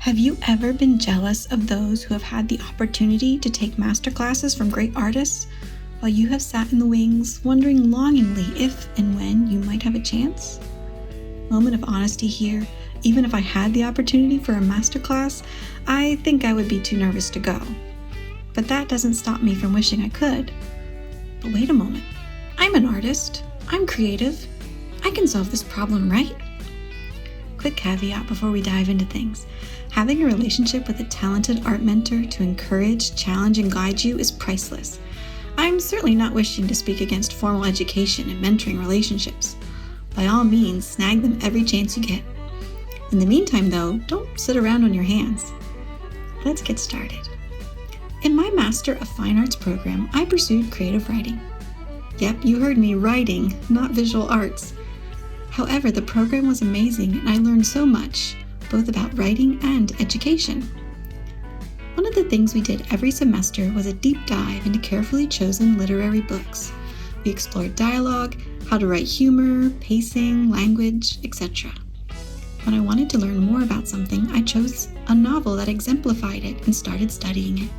Have you ever been jealous of those who have had the opportunity to take masterclasses from great artists, while you have sat in the wings, wondering longingly if and when you might have a chance? Moment of honesty here. Even if I had the opportunity for a masterclass, I think I would be too nervous to go. But that doesn't stop me from wishing I could. But wait a moment. I'm an artist. I'm creative. I can solve this problem, right? Quick caveat before we dive into things. Having a relationship with a talented art mentor to encourage, challenge, and guide you is priceless. I'm certainly not wishing to speak against formal education and mentoring relationships. By all means, snag them every chance you get. In the meantime, though, don't sit around on your hands. Let's get started. In my Master of Fine Arts program, I pursued creative writing. Yep, you heard me, writing, not visual arts. However, the program was amazing and I learned so much, both about writing and education. One of the things we did every semester was a deep dive into carefully chosen literary books. We explored dialogue, how to write humor, pacing, language, etc. When I wanted to learn more about something, I chose a novel that exemplified it and started studying it.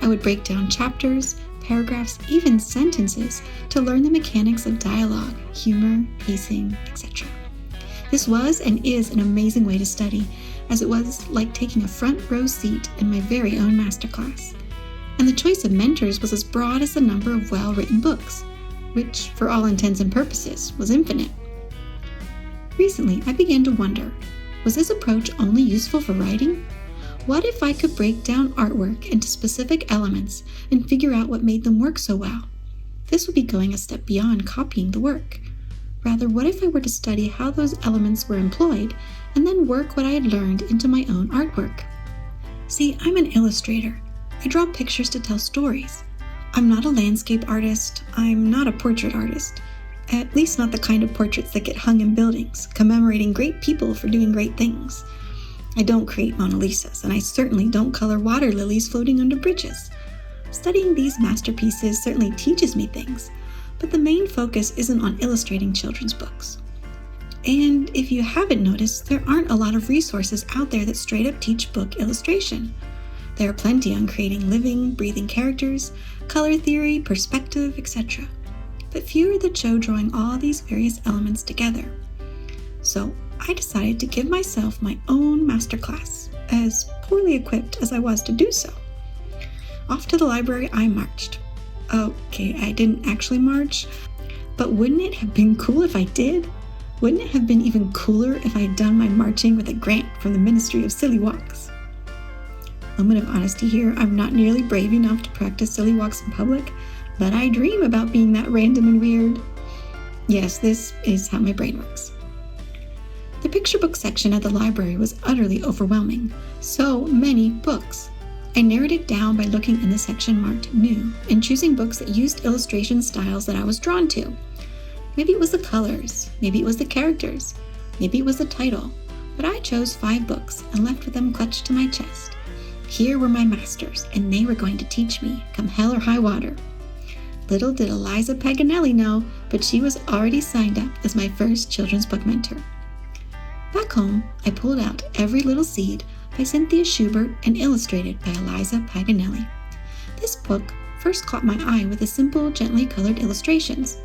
I would break down chapters, paragraphs, even sentences to learn the mechanics of dialogue, humor, pacing, etc. This was and is an amazing way to study, as it was like taking a front row seat in my very own masterclass. And the choice of mentors was as broad as the number of well-written books, which, for all intents and purposes, was infinite. Recently, I began to wonder, was this approach only useful for writing? What if I could break down artwork into specific elements and figure out what made them work so well? This would be going a step beyond copying the work. Rather, what if I were to study how those elements were employed and then work what I had learned into my own artwork? See, I'm an illustrator. I draw pictures to tell stories. I'm not a landscape artist. I'm not a portrait artist. At least not the kind of portraits that get hung in buildings, commemorating great people for doing great things. I don't create Mona Lisas, and I certainly don't color water lilies floating under bridges. Studying these masterpieces certainly teaches me things, but the main focus isn't on illustrating children's books. And if you haven't noticed, there aren't a lot of resources out there that straight up teach book illustration. There are plenty on creating living, breathing characters, color theory, perspective, etc. But few are that show drawing all these various elements together. So I decided to give myself my own masterclass, as poorly equipped as I was to do so. Off to the library I marched. Okay, I didn't actually march, but wouldn't it have been cool if I did? Wouldn't it have been even cooler if I had done my marching with a grant from the Ministry of Silly Walks? Moment of honesty here, I'm not nearly brave enough to practice silly walks in public, but I dream about being that random and weird. Yes, this is how my brain works. The picture book section at the library was utterly overwhelming. So many books. I narrowed it down by looking in the section marked New and choosing books that used illustration styles that I was drawn to. Maybe it was the colors, maybe it was the characters, maybe it was the title, but I chose 5 books and left with them clutched to my chest. Here were my masters, and they were going to teach me, come hell or high water. Little did Eliza Paganelli know, but she was already signed up as my first children's book mentor. Back home, I pulled out Every Little Seed by Cynthia Schubert and illustrated by Eliza Paganelli. This book first caught my eye with the simple, gently colored illustrations.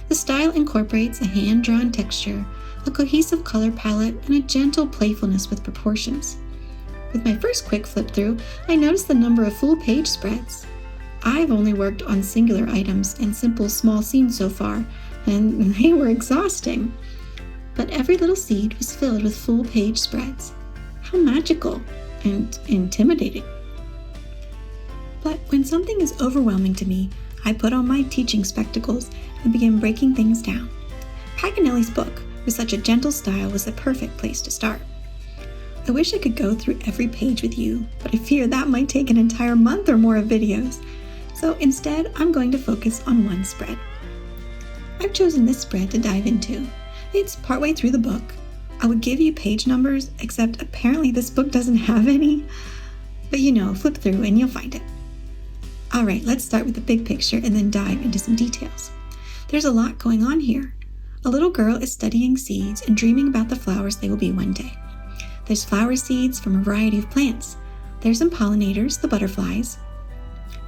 The style incorporates a hand-drawn texture, a cohesive color palette, and a gentle playfulness with proportions. With my first quick flip-through, I noticed the number of full-page spreads. I've only worked on singular items and simple small scenes so far, and they were exhausting. But Every Little Seed was filled with full-page spreads. How magical and intimidating. But when something is overwhelming to me, I put on my teaching spectacles and begin breaking things down. Paganelli's book, with such a gentle style, was the perfect place to start. I wish I could go through every page with you, but I fear that might take an entire month or more of videos. So instead, I'm going to focus on one spread. I've chosen this spread to dive into. It's partway through the book. I would give you page numbers, except apparently this book doesn't have any. But flip through and you'll find it. Alright, let's start with the big picture and then dive into some details. There's a lot going on here. A little girl is studying seeds and dreaming about the flowers they will be one day. There's flower seeds from a variety of plants. There's some pollinators, the butterflies.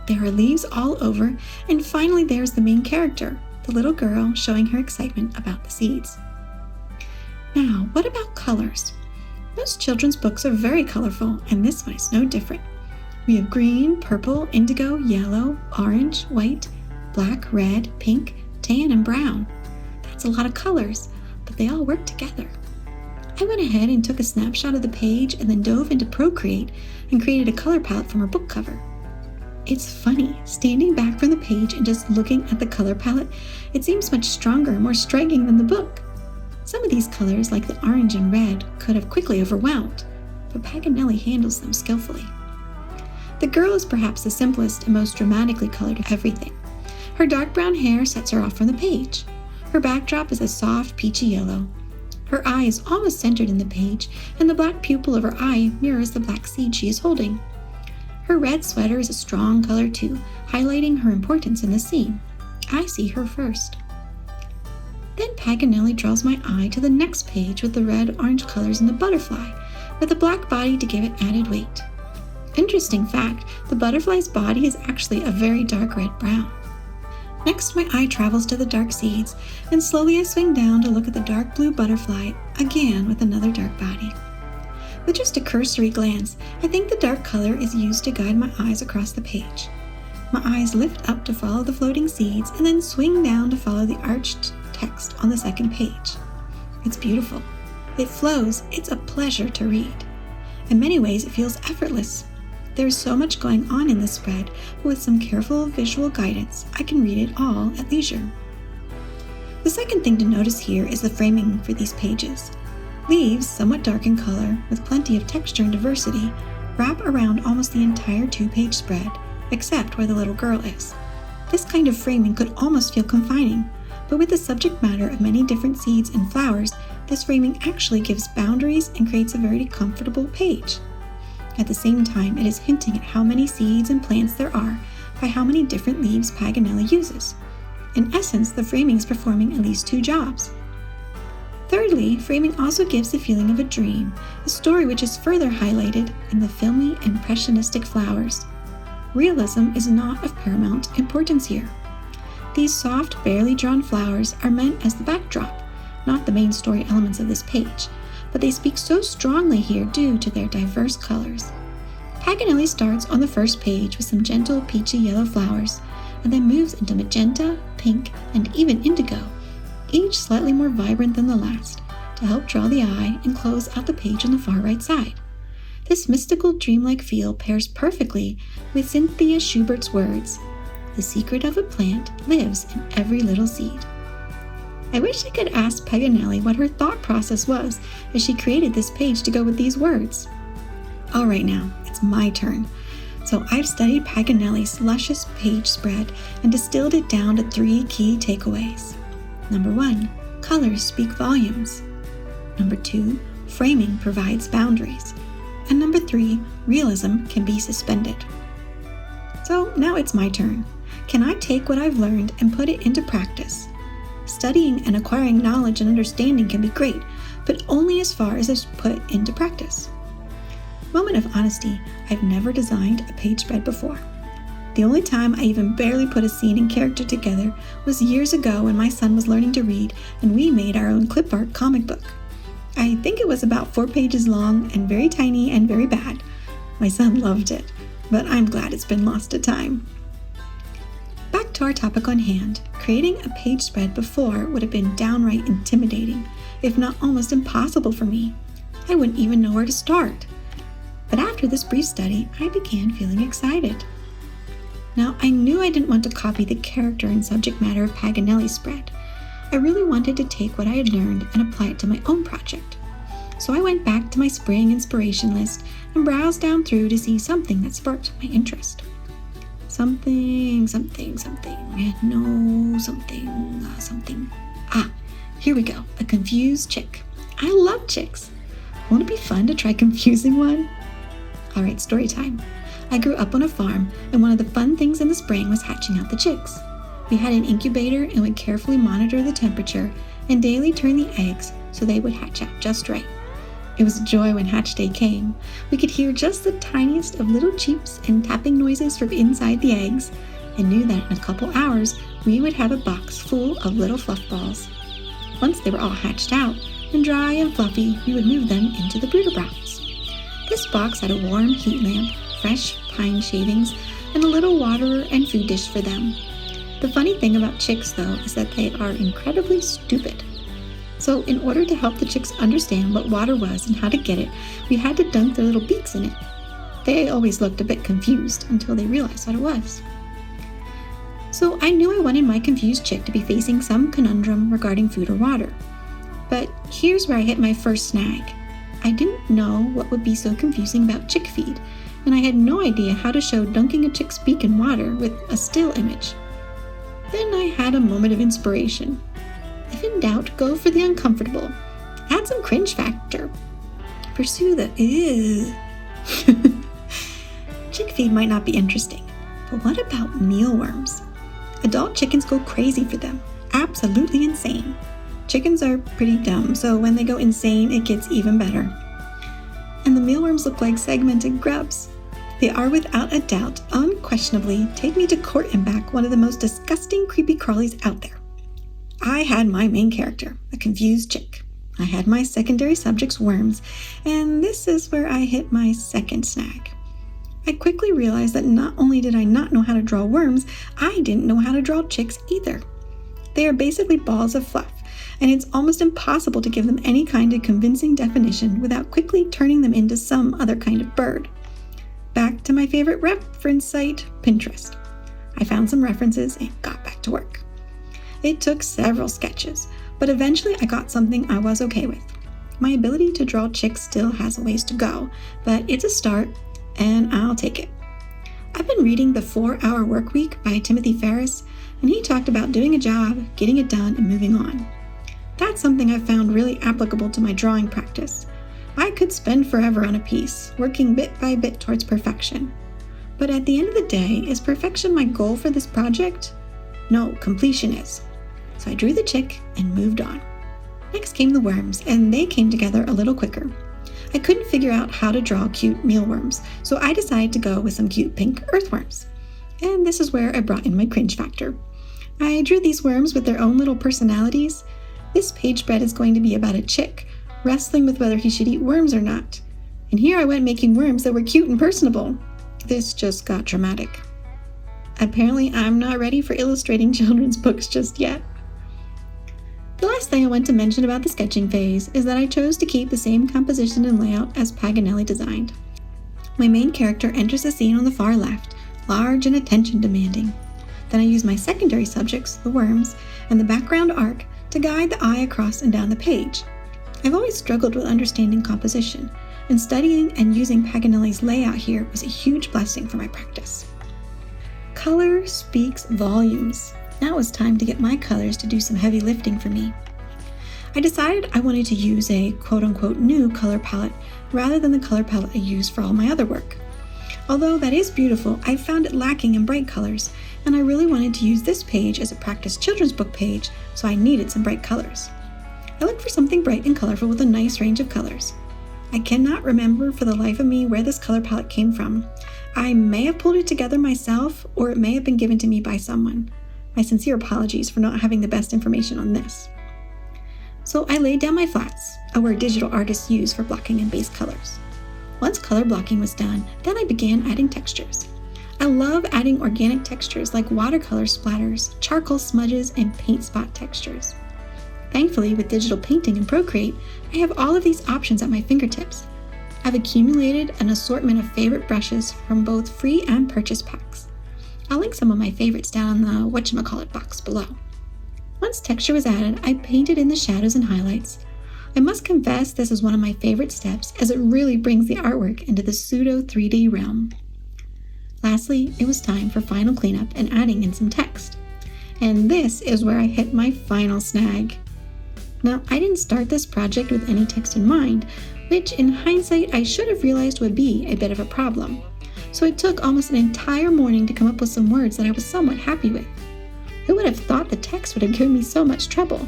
There are leaves all over, and finally there's the main character, the little girl showing her excitement about the seeds. Now, what about colors? Most children's books are very colorful, and this one is no different. We have green, purple, indigo, yellow, orange, white, black, red, pink, tan, and brown. That's a lot of colors, but they all work together. I went ahead and took a snapshot of the page and then dove into PROCREATE and created a color palette from her book cover. It's funny, standing back from the page and just looking at the color palette, it seems much stronger and more striking than the book. Some of these colors, like the orange and red, could have quickly overwhelmed, but Paganelli handles them skillfully. The girl is perhaps the simplest and most dramatically colored of everything. Her dark brown hair sets her off from the page. Her backdrop is a soft peachy yellow. Her eye is almost centered in the page, and the black pupil of her eye mirrors the black seed she is holding. Her red sweater is a strong color too, highlighting her importance in the scene. I see her first. Then Paganelli draws my eye to the next page with the red-orange colors and the butterfly, with a black body to give it added weight. Interesting fact, the butterfly's body is actually a very dark red-brown. Next, my eye travels to the dark seeds, and slowly I swing down to look at the dark blue butterfly, again with another dark body. With just a cursory glance, I think the dark color is used to guide my eyes across the page. My eyes lift up to follow the floating seeds and then swing down to follow the arched text on the second page. It's beautiful. It flows. It's a pleasure to read. In many ways, it feels effortless. There's so much going on in this spread, but with some careful visual guidance, I can read it all at leisure. The second thing to notice here is the framing for these pages. Leaves, somewhat dark in color, with plenty of texture and diversity, wrap around almost the entire 2-page spread, except where the little girl is. This kind of framing could almost feel confining, but with the subject matter of many different seeds and flowers, this framing actually gives boundaries and creates a very comfortable page. At the same time, it is hinting at how many seeds and plants there are by how many different leaves Paganelli uses. In essence, the framing is performing at least 2 jobs. Thirdly, framing also gives the feeling of a dream, a story which is further highlighted in the filmy, impressionistic flowers. Realism is not of paramount importance here. These soft, barely drawn flowers are meant as the backdrop, not the main story elements of this page, but they speak so strongly here due to their diverse colors. Paganelli starts on the first page with some gentle peachy yellow flowers, and then moves into magenta, pink, and even indigo, each slightly more vibrant than the last, to help draw the eye and close out the page on the far right side. This mystical, dreamlike feel pairs perfectly with Cynthia Schubert's words, "The secret of a plant lives in every little seed." I wish I could ask Paganelli what her thought process was as she created this page to go with these words. All right, now, it's my turn. So I've studied Paganelli's luscious page spread and distilled it down to 3 key takeaways. Number 1, colors speak volumes. Number 2, framing provides boundaries. And number 3, realism can be suspended. So now it's my turn. Can I take what I've learned and put it into practice? Studying and acquiring knowledge and understanding can be great, but only as far as it's put into practice. Moment of honesty, I've never designed a page spread before. The only time I even barely put a scene and character together was years ago when my son was learning to read and we made our own clip art comic book. I think it was about 4 pages long and very tiny and very bad. My son loved it, but I'm glad it's been lost to time. Back to our topic on hand, creating a page spread before would have been downright intimidating, if not almost impossible for me. I wouldn't even know where to start. But after this brief study, I began feeling excited. Now, I knew I didn't want to copy the character and subject matter of Paganelli's spread. I really wanted to take what I had learned and apply it to my own project. So I went back to my spring inspiration list and browsed down through to see something that sparked my interest. Something. Ah, here we go, a confused chick. I love chicks. Won't it be fun to try confusing one? All right, story time. I grew up on a farm, and one of the fun things in the spring was hatching out the chicks. We had an incubator and would carefully monitor the temperature and daily turn the eggs so they would hatch out just right. It was a joy when hatch day came. We could hear just the tiniest of little cheeps and tapping noises from inside the eggs, and knew that in a couple hours we would have a box full of little fluff balls. Once they were all hatched out and dry and fluffy, we would move them into the brooder box. This box had a warm heat lamp, fresh pine shavings, and a little waterer and food dish for them. The funny thing about chicks, though, is that they are incredibly stupid. So in order to help the chicks understand what water was and how to get it, we had to dunk their little beaks in it. They always looked a bit confused until they realized what it was. So I knew I wanted my confused chick to be facing some conundrum regarding food or water. But here's where I hit my first snag. I didn't know what would be so confusing about chick feed, and I had no idea how to show dunking a chick's beak in water with a still image. Then I had a moment of inspiration. If in doubt, go for the uncomfortable. Add some cringe factor. Pursue the ew. Chick feed might not be interesting, but what about mealworms? Adult chickens go crazy for them. Absolutely insane. Chickens are pretty dumb, so when they go insane, it gets even better. And the mealworms look like segmented grubs. They are without a doubt, unquestionably, take me to court and back, one of the most disgusting creepy crawlies out there. I had my main character, a confused chick. I had my secondary subjects, worms, and this is where I hit my second snag. I quickly realized that not only did I not know how to draw worms, I didn't know how to draw chicks either. They are basically balls of fluff, and it's almost impossible to give them any kind of convincing definition without quickly turning them into some other kind of bird. Back to my favorite reference site, Pinterest. I found some references and got back to work. It took several sketches, but eventually I got something I was okay with. My ability to draw chicks still has a ways to go, but it's a start, and I'll take it. I've been reading The 4-Hour Workweek by Timothy Ferriss, and he talked about doing a job, getting it done, and moving on. That's something I've found really applicable to my drawing practice. I could spend forever on a piece, working bit by bit towards perfection. But at the end of the day, is perfection my goal for this project? No, completion is. So I drew the chick and moved on. Next came the worms, and they came together a little quicker. I couldn't figure out how to draw cute mealworms, so I decided to go with some cute pink earthworms. And this is where I brought in my cringe factor. I drew these worms with their own little personalities. This page spread is going to be about a chick wrestling with whether he should eat worms or not. And here I went making worms that were cute and personable. This just got dramatic. Apparently, I'm not ready for illustrating children's books just yet. The last thing I want to mention about the sketching phase is that I chose to keep the same composition and layout as Paganelli designed. My main character enters the scene on the far left, large and attention-demanding. Then I use my secondary subjects, the worms, and the background arc to guide the eye across and down the page. I've always struggled with understanding composition, and studying and using Paganelli's layout here was a huge blessing for my practice. Color speaks volumes. Now it was time to get my colors to do some heavy lifting for me. I decided I wanted to use a quote-unquote new color palette rather than the color palette I use for all my other work. Although that is beautiful, I found it lacking in bright colors, and I really wanted to use this page as a practice children's book page, so I needed some bright colors. I looked for something bright and colorful with a nice range of colors. I cannot remember for the life of me where this color palette came from. I may have pulled it together myself, or it may have been given to me by someone. My sincere apologies for not having the best information on this. So I laid down my flats, a word digital artists use for blocking in base colors. Once color blocking was done, then I began adding textures. I love adding organic textures like watercolor splatters, charcoal smudges, and paint spot textures. Thankfully, with digital painting and PROCREATE, I have all of these options at my fingertips. I've accumulated an assortment of favorite brushes from both free and purchase packs. I'll link some of my favorites down in the whatchamacallit box below. Once texture was added, I painted in the shadows and highlights. I must confess this is one of my favorite steps as it really brings the artwork into the pseudo 3D realm. Lastly, it was time for final cleanup and adding in some text. And this is where I hit my final snag. Now, I didn't start this project with any text in mind, which in hindsight I should have realized would be a bit of a problem. So it took almost an entire morning to come up with some words that I was somewhat happy with. Who would have thought the text would have given me so much trouble?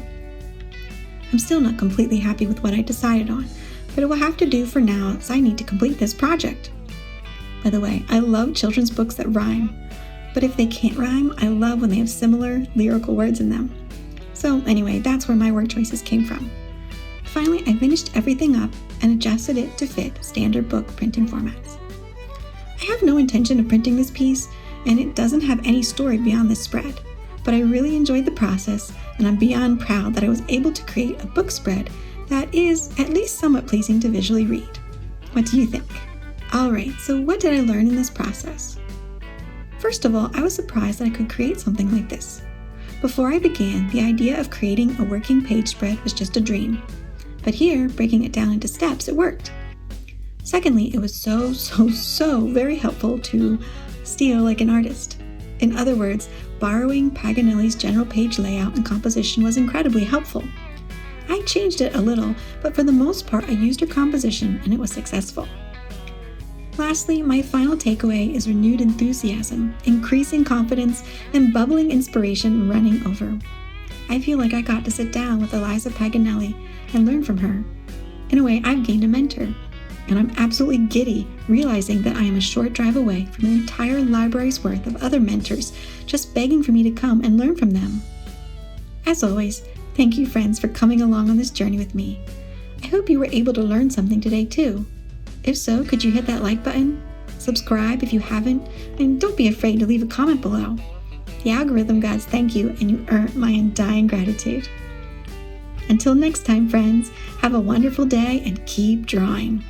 I'm still not completely happy with what I decided on, but it will have to do for now as I need to complete this project. By the way, I love children's books that rhyme, but if they can't rhyme, I love when they have similar lyrical words in them. So anyway, that's where my word choices came from. Finally, I finished everything up and adjusted it to fit standard book printing formats. I have no intention of printing this piece, and it doesn't have any story beyond this spread, but I really enjoyed the process, and I'm beyond proud that I was able to create a book spread that is at least somewhat pleasing to visually read. What do you think? Alright, so what did I learn in this process? First of all, I was surprised that I could create something like this. Before I began, the idea of creating a working page spread was just a dream. But here, breaking it down into steps, it worked. Secondly, it was so very helpful to steal like an artist. In other words, borrowing Paganelli's general page layout and composition was incredibly helpful. I changed it a little, but for the most part, I used her composition and it was successful. Lastly, my final takeaway is renewed enthusiasm, increasing confidence, and bubbling inspiration running over. I feel like I got to sit down with Eliza Paganelli and learn from her. In a way, I've gained a mentor, and I'm absolutely giddy realizing that I am a short drive away from an entire library's worth of other mentors just begging for me to come and learn from them. As always, thank you friends for coming along on this journey with me. I hope you were able to learn something today too. If so, could you hit that like button? Subscribe if you haven't, and don't be afraid to leave a comment below. The algorithm gods thank you, and you earn my undying gratitude. Until next time, friends, have a wonderful day and keep drawing.